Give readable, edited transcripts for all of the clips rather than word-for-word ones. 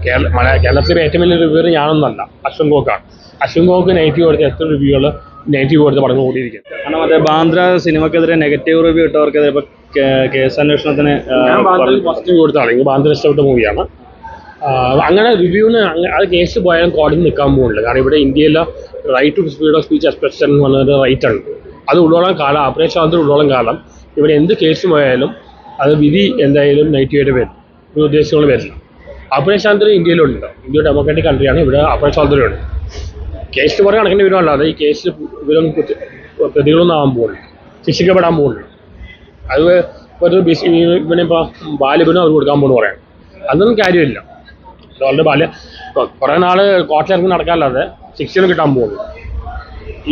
കേരളത്തിലെ ഏറ്റവും വലിയ റിവ്യൂർ ഞാനൊന്നല്ല, അശ്വൻ ഗോക്കാണ്. അശ്വൻ ഗോക്ക് നെഗറ്റീവ് കൊടുത്ത എത്ര റിവ്യൂകൾ നെഗറ്റീവ് കൊടുത്ത് പടങ്ങൾ കൂടിയിരിക്കും. കാരണം മറ്റേ ബാന്ദ്ര സിനിമക്കെതിരെ നെഗറ്റീവ് റിവ്യൂ ഇട്ടവർക്കെതിരെ ഇപ്പോൾ കേസ് അന്വേഷണത്തിന് ഞാൻ പോസിറ്റീവ് കൊടുത്താണ്. എനിക്ക് ബാന്ദ്ര ഇഷ്ടപ്പെട്ട മൂവിയാണ്. അങ്ങനെ റിവ്യൂവിന് അത് കേസ് പോയാലും കോടതി നിൽക്കാൻ പോകുന്നില്ല. കാരണം ഇവിടെ ഇന്ത്യയിലെ right to freedom of speech expression എന്ന് പറഞ്ഞൊരു റൈറ്റ് ആണ്. അത് ഉള്ളോളം കാലം, ഓപ്പറേഷൻ സ്വാതന്ത്ര്യം ഉള്ളോളം കാലം ഇവിടെ എന്ത് കേസ് പോയാലും അത് വിധി എന്തായാലും നെഗറ്റീവായിട്ട് വരും, ഉദ്ദേശങ്ങൾ വരില്ല. ഓപ്പറേഷൻ സ്വാതന്ത്ര്യം ഇന്ത്യയിലുണ്ട്. ഇന്ത്യ ഡെമോക്രാറ്റിക് കൺട്രിയാണ്. ഇവിടെ ഓപ്പറേഷൻ സ്വാതന്ത്ര്യമുണ്ട്. കേസിൽ കുറേ കണക്കിന് വിവരമല്ലാതെ ഈ കേസിൽ ഇവരൊന്നും പ്രതികളൊന്നും ആകാൻ പോകുന്നില്ല, ശിക്ഷിക്കപ്പെടാൻ പോകുന്നില്ല. അത് ഒരു ഇവനിപ്പോൾ ബാല്യബിനും അവർ കൊടുക്കാൻ പോകുന്നു പറയാം. അതൊന്നും കാര്യമില്ല. വളരെ കുറേ നാൾ കോട്ടിലിറങ്ങി നടക്കാനല്ലാതെ ശിക്ഷയൊന്നും കിട്ടാൻ പോകുന്നു.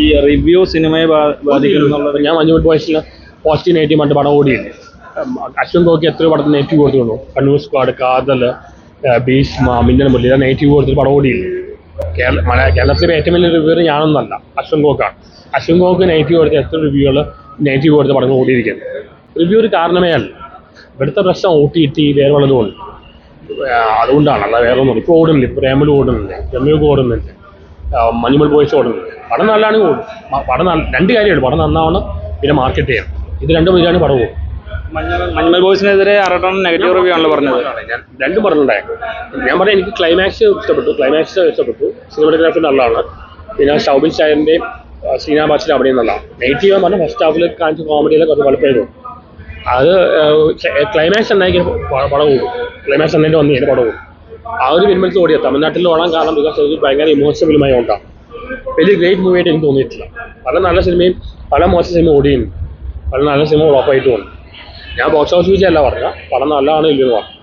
ഈ റിവ്യൂ സിനിമയെ ബാധിക്കുന്നുള്ളത്. ഞാൻ മഞ്ഞുമൽ ബോയ്സിന് പോസിറ്റീവ് നെഗറ്റീവ് ആയിട്ട് പടം ഓടിയില്ലേ. അശ്വൻ ഗോക്ക് എത്രയോ പടത്തിന് നെഗറ്റീവ് കൊടുത്തു. കണ്ണൂർ സ്ക്വാഡ്, കാതൽ, ഭീഷ്മ, മിന്നൽ മുരളി, ഇതാണ് നെഗറ്റീവ് കൊടുത്തിട്ട് പടം ഓടിയില്ലേ. കേരളത്തിലെ ഏറ്റവും വലിയ റിവ്യൂർ ഞാനൊന്നല്ല, അശ്വൻ ഗോക്കാണ്. അശ്വൻ ഗോക്ക് നെഗറ്റീവ് കൊടുത്ത എത്ര റിവ്യൂകൾ നെഗറ്റീവ് കൊടുത്ത് പടങ്ങൾ ഓടിയിരിക്കുന്നത്. റിവ്യൂ ഒരു കാരണമേ അല്ല. ഇവിടുത്തെ പ്രശ്നം OTT വേറെ വന്നതുകൊണ്ട്, അതുകൊണ്ടാണ്. അല്ല വേറെ ഒന്നും. ഇപ്പോൾ ഓടുന്നില്ല. ഇപ്പോൾ പ്രേമൽ ഓടുന്നില്ല, രമ്യക്ക് ഓടുന്നില്ല, മഞ്ഞുമൽ ബോയ്സ് ഓടുന്നില്ല. പടം നല്ലതാണെങ്കിൽ ഓടും. പടം രണ്ട് കാര്യമാണ്: പടം നന്നാവണം, പിന്നെ മാർക്കറ്റ് ചെയ്യണം. ഇത് രണ്ടും വഴിയാണ് പടം പോകും. മഞ്ഞുമൽ ബോയ്സിനെതിരെ അറട്ടൺ നെഗറ്റീവ് റിവ്യൂ ആണല്ലോ പറഞ്ഞത്. ഞാൻ രണ്ടും പറഞ്ഞിട്ടുണ്ടായിരുന്നു. ഞാൻ പറയാം, എനിക്ക് ക്ലൈമാക്സ് ഇഷ്ടപ്പെട്ടു. സിനിമാറ്റോഗ്രാഫി നല്ലതാണ്. പിന്നെ ഷൗബിൻ ഷായറിൻ്റെയും സീന ബാച്ചിൻ്റെ അവിടെയും നല്ലതാണ്. നെഗറ്റീവ് എന്ന് പറഞ്ഞാൽ ഫസ്റ്റ് ഹാഫിൽ കാണിച്ച കോമഡിയിലെ കുറച്ച് പലപ്പോഴും അത് ക്ലൈമാക്സ് ഉണ്ടാക്കി പടം കൂടും. ക്ലൈമാക്സ് എന്നതിൻ്റെ വന്നു കഴിഞ്ഞാൽ പടം കൂടും. ആ ഒരു ഫിലിമിൽസ് ഓടിയത് തമിഴ്നാട്ടിൽ ഓടാൻ കാരണം ബിക്കോസ് അത് ഭയങ്കര ഇമോഷണൽ ഫിലിമായി ഉണ്ടാകും. വലിയ ഗ്രേറ്റ് മൂവിയായിട്ട് എനിക്ക് തോന്നിയിട്ടില്ല. പല നല്ല സിനിമയും പല മോശം സിനിമ ഓടിയുന്നു, പല നല്ല സിനിമ ഉറപ്പായിട്ട് തോന്നും. ഞാൻ ബോക്സ് ഓഫീസ് അല്ല പറഞ്ഞാൽ പടം നല്ലതാണ് ഇല്ലെന്ന് പറഞ്ഞു.